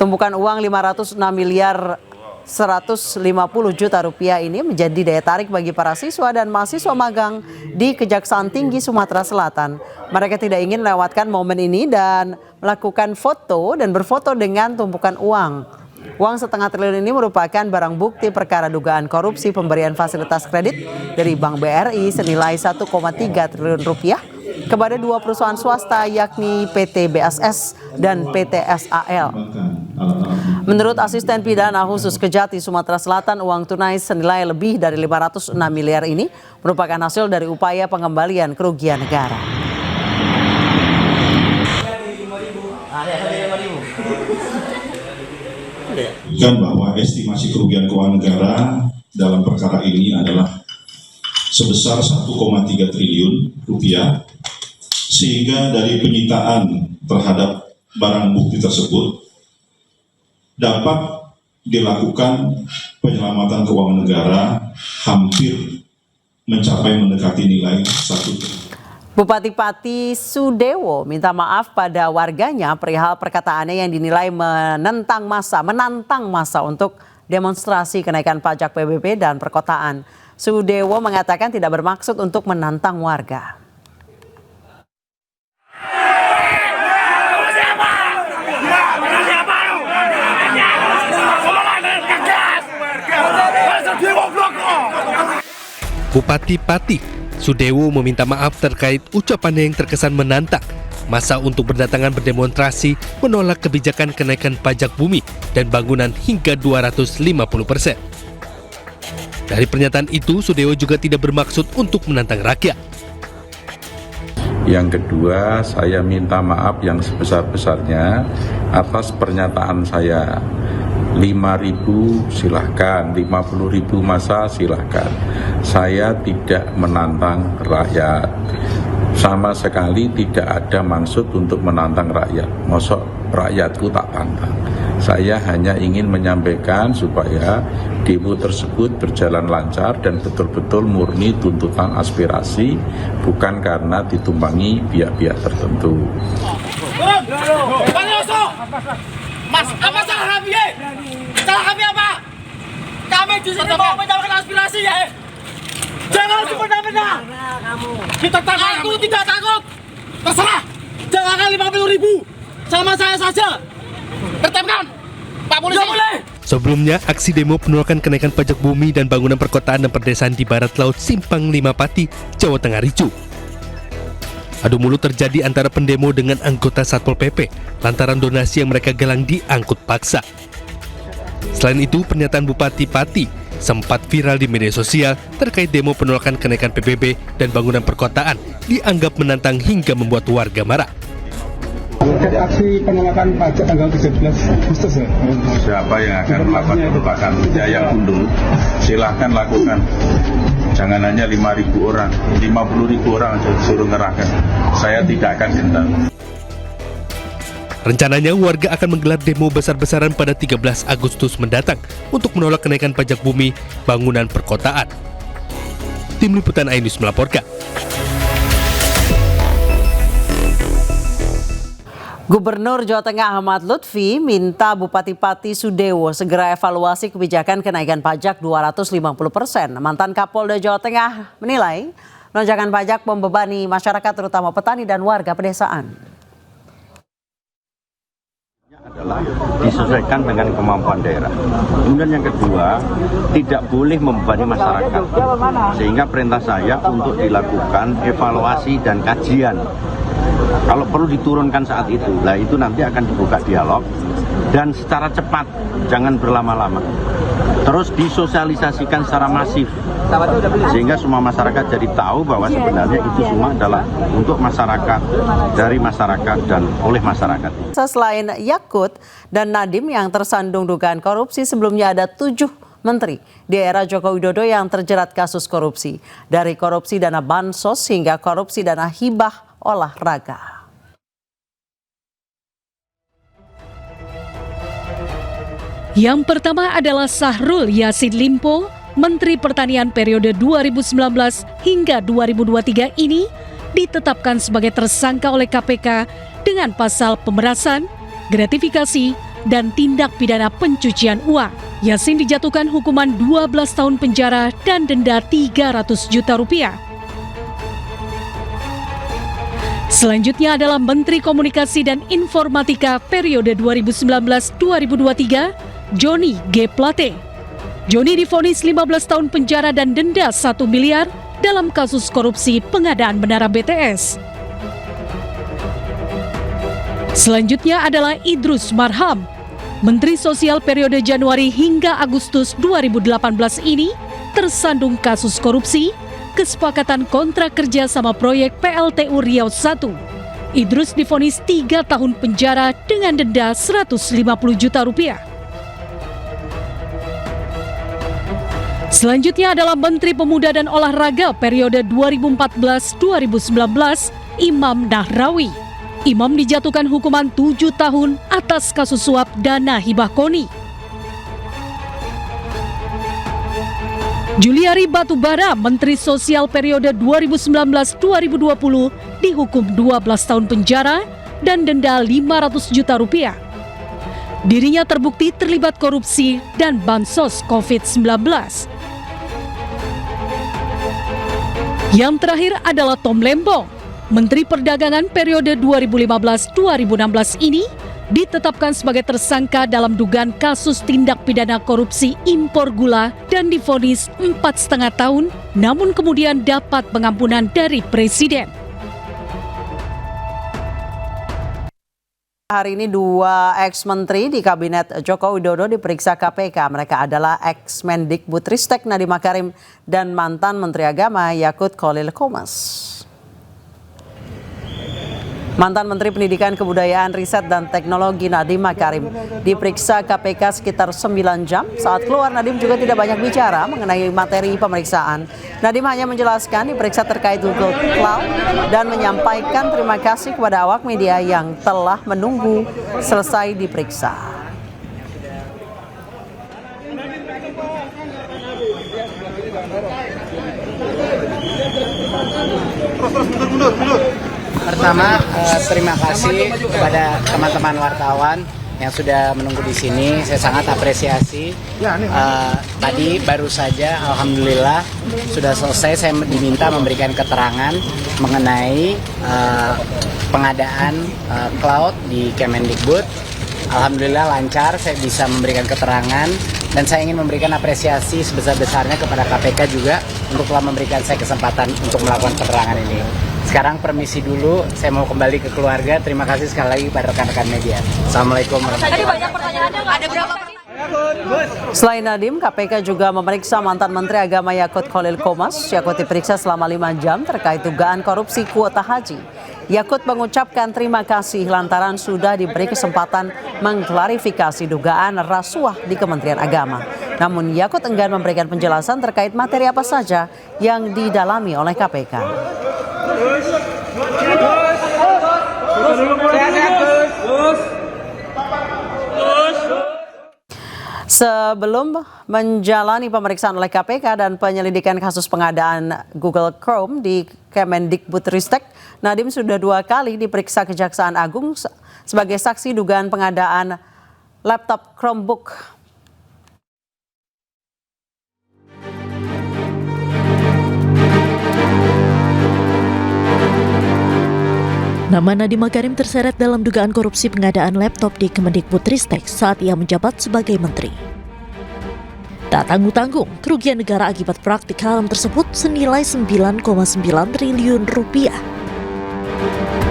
Tumpukan uang 506 miliar 150 juta rupiah ini menjadi daya tarik bagi para siswa dan mahasiswa magang di Kejaksaan Tinggi Sumatera Selatan. Mereka tidak ingin melewatkan momen ini dan melakukan foto dan berfoto dengan tumpukan uang. Uang setengah triliun ini merupakan barang bukti perkara dugaan korupsi pemberian fasilitas kredit dari Bank BRI senilai 1,3 triliun rupiah kepada dua perusahaan swasta yakni PT BSS dan PT SAL. Menurut asisten pidana khusus Kejati Sumatera Selatan, uang tunai senilai lebih dari 506 miliar ini merupakan hasil dari upaya pengembalian kerugian negara. Bahwa estimasi kerugian keuangan negara dalam perkara ini adalah sebesar 1,3 triliun rupiah, sehingga dari penyitaan terhadap barang bukti tersebut dapat dilakukan penyelamatan keuangan negara hampir mencapai mendekati nilai 1 triliun. Bupati Pati Sudewo minta maaf pada warganya perihal perkataannya yang dinilai menantang massa untuk demonstrasi kenaikan pajak PBB dan perkotaan. Sudewo mengatakan tidak bermaksud untuk menantang warga. Bupati Pati Sudewo meminta maaf terkait ucapannya yang terkesan menantang masa untuk berdatangan berdemonstrasi menolak kebijakan kenaikan pajak bumi dan bangunan hingga 250%. Dari pernyataan itu, Sudewo juga tidak bermaksud untuk menantang rakyat. Yang kedua, saya minta maaf yang sebesar-besarnya atas pernyataan saya. 5.000 silahkan, 50.000 masa silahkan. Saya tidak menantang rakyat. Sama sekali tidak ada maksud untuk menantang rakyat. Mosok rakyatku tak tantang. Saya hanya ingin menyampaikan supaya demo tersebut berjalan lancar dan betul-betul murni tuntutan aspirasi, bukan karena ditumpangi pihak-pihak tertentu. Mas, apa salah kami? Salah kami apa? Kami di sini mau menyampaikan aspirasi ya. Jangan semena-mena. Kita takut. Aku tidak takut. Terserah. Jangan 50.000. Sama saya saja. Tertipkan. Pak Polisi. Sebelumnya, aksi demo penolakan kenaikan pajak bumi dan bangunan perkotaan dan perdesaan di barat laut Simpang 5 Pati, Jawa Tengah ricuh. Adu mulut terjadi antara pendemo dengan anggota Satpol PP lantaran donasi yang mereka galang diangkut paksa. Selain itu, pernyataan Bupati Pati sempat viral di media sosial terkait demo penolakan kenaikan PBB dan bangunan perkotaan dianggap menantang hingga membuat warga marah. Aksi penolakan pajak tanggal 13 Agustus ya? Siapa yang akan melakukan penolakan? Ya yang undur, silahkan lakukan. Jangan hanya 5.000 orang, 50.000 orang aja disuruh ngerahkan. Saya tidak akan gentar. Rencananya warga akan menggelar demo besar-besaran pada 13 Agustus mendatang untuk menolak kenaikan pajak bumi bangunan perkotaan. Tim Liputan iNews melaporkan. Gubernur Jawa Tengah Ahmad Lutfi minta Bupati Pati Sudewo segera evaluasi kebijakan kenaikan pajak 250%. Mantan Kapolda Jawa Tengah menilai lonjakan pajak membebani masyarakat terutama petani dan warga pedesaan. Adalah disesuaikan dengan kemampuan daerah. Kemudian yang kedua, tidak boleh membebani masyarakat. Sehingga perintah saya untuk dilakukan evaluasi dan kajian. Kalau perlu diturunkan saat itu, nah itu nanti akan dibuka dialog dan secara cepat, jangan berlama-lama. Terus disosialisasikan secara masif, sehingga semua masyarakat jadi tahu bahwa sebenarnya itu semua adalah untuk masyarakat, dari masyarakat dan oleh masyarakat. Selain Yakut dan Nadiem yang tersandung dugaan korupsi, sebelumnya ada 7 menteri di era Joko Widodo yang terjerat kasus korupsi. Dari korupsi dana bansos hingga korupsi dana hibah olahraga. Yang pertama adalah Syahrul Yassin Limpo, Menteri Pertanian periode 2019 hingga 2023 ini ditetapkan sebagai tersangka oleh KPK dengan pasal pemerasan, gratifikasi, dan tindak pidana pencucian uang. Yasin dijatuhkan hukuman 12 tahun penjara dan denda 300 juta rupiah. Selanjutnya adalah Menteri Komunikasi dan Informatika periode 2019-2023, Johnny G. Plate. Johnny divonis 15 tahun penjara dan denda 1 miliar dalam kasus korupsi pengadaan menara BTS. Selanjutnya adalah Idrus Marham. Menteri Sosial periode Januari hingga Agustus 2018 ini tersandung kasus korupsi kesepakatan kontrak kerja sama proyek PLTU Riau 1. Idrus divonis 3 tahun penjara dengan denda 150 juta rupiah. Selanjutnya adalah Menteri Pemuda dan Olahraga periode 2014-2019, Imam Nahrawi. Imam dijatuhkan hukuman 7 tahun atas kasus suap dana hibah KONI. Juliari Batubara, Menteri Sosial periode 2019-2020, dihukum 12 tahun penjara dan denda 500 juta rupiah. Dirinya terbukti terlibat korupsi dan bansos COVID-19. Yang terakhir adalah Tom Lembong, Menteri Perdagangan periode 2015-2016 ini ditetapkan sebagai tersangka dalam dugaan kasus tindak pidana korupsi impor gula dan divonis 4,5 tahun, namun kemudian dapat pengampunan dari Presiden. Hari ini 2 ex-menteri di Kabinet Joko Widodo diperiksa KPK. Mereka adalah ex-Mendikbudristek Nadiem Makarim dan mantan Menteri Agama Yakut Khalil Qomas. Mantan Menteri Pendidikan, Kebudayaan, Riset, dan Teknologi Nadiem Makarim diperiksa KPK sekitar 9 jam. Saat keluar, Nadiem juga tidak banyak bicara mengenai materi pemeriksaan. Nadiem hanya menjelaskan diperiksa terkait Google Cloud dan menyampaikan terima kasih kepada awak media yang telah menunggu selesai diperiksa. Pertama, terima kasih kepada teman-teman wartawan yang sudah menunggu di sini. Saya sangat apresiasi. Tadi baru saja, alhamdulillah, sudah selesai. Saya diminta memberikan keterangan mengenai pengadaan cloud di Kemendikbud. Alhamdulillah lancar, saya bisa memberikan keterangan. Dan saya ingin memberikan apresiasi sebesar-besarnya kepada KPK juga untuk telah memberikan saya kesempatan untuk melakukan keterangan ini. Sekarang permisi dulu, saya mau kembali ke keluarga. Terima kasih sekali lagi pada rekan-rekan media. Assalamualaikum warahmatullahi wabarakatuh. Ada berapa Selain Nadiem, KPK juga memeriksa mantan Menteri Agama Yakut Khalil Qomas. Yakut diperiksa selama 5 jam terkait dugaan korupsi kuota haji. Yakut mengucapkan terima kasih lantaran sudah diberi kesempatan mengklarifikasi dugaan rasuah di Kementerian Agama. Namun Yakut enggan memberikan penjelasan terkait materi apa saja yang didalami oleh KPK. Sebelum menjalani pemeriksaan oleh KPK dan penyelidikan kasus pengadaan Google Chrome di Kemendikbudristek, Nadiem sudah 2 kali diperiksa Kejaksaan Agung sebagai saksi dugaan pengadaan laptop Chromebook. Nama Nadiem Makarim terseret dalam dugaan korupsi pengadaan laptop di Kemendikbudristek saat ia menjabat sebagai menteri. Tak tanggung-tanggung, kerugian negara akibat praktik haram tersebut senilai 9,9 triliun rupiah.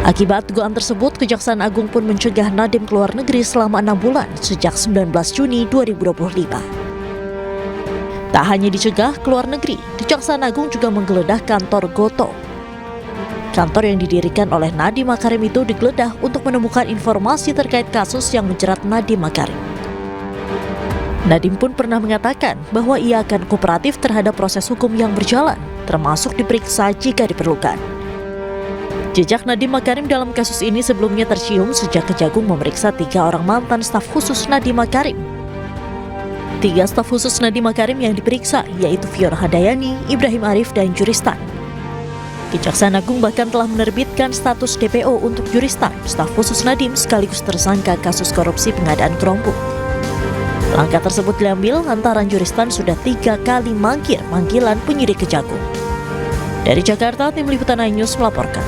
Akibat dugaan tersebut, Kejaksaan Agung pun mencegah Nadiem keluar negeri selama 6 bulan sejak 19 Juni 2025. Tak hanya dicegah keluar negeri, Kejaksaan Agung juga menggeledah kantor Gotoh. Kantor yang didirikan oleh Nadiem Makarim itu digeledah untuk menemukan informasi terkait kasus yang menjerat Nadiem Makarim. Nadiem pun pernah mengatakan bahwa ia akan kooperatif terhadap proses hukum yang berjalan, termasuk diperiksa jika diperlukan. Jejak Nadiem Makarim dalam kasus ini sebelumnya tercium sejak Kejagung memeriksa 3 orang mantan staf khusus Nadiem Makarim. 3 staf khusus Nadiem Makarim yang diperiksa yaitu Fiona Handayani, Ibrahim Arif, dan Juristan. Kejaksaan Agung bahkan telah menerbitkan status DPO untuk Juristan, staf khusus Nadiem sekaligus tersangka kasus korupsi pengadaan kerompok. Langkah tersebut diambil lantaran Juristan sudah 3 kali mangkir panggilan penyidik Kejagung. Dari Jakarta, tim liputan iNews melaporkan.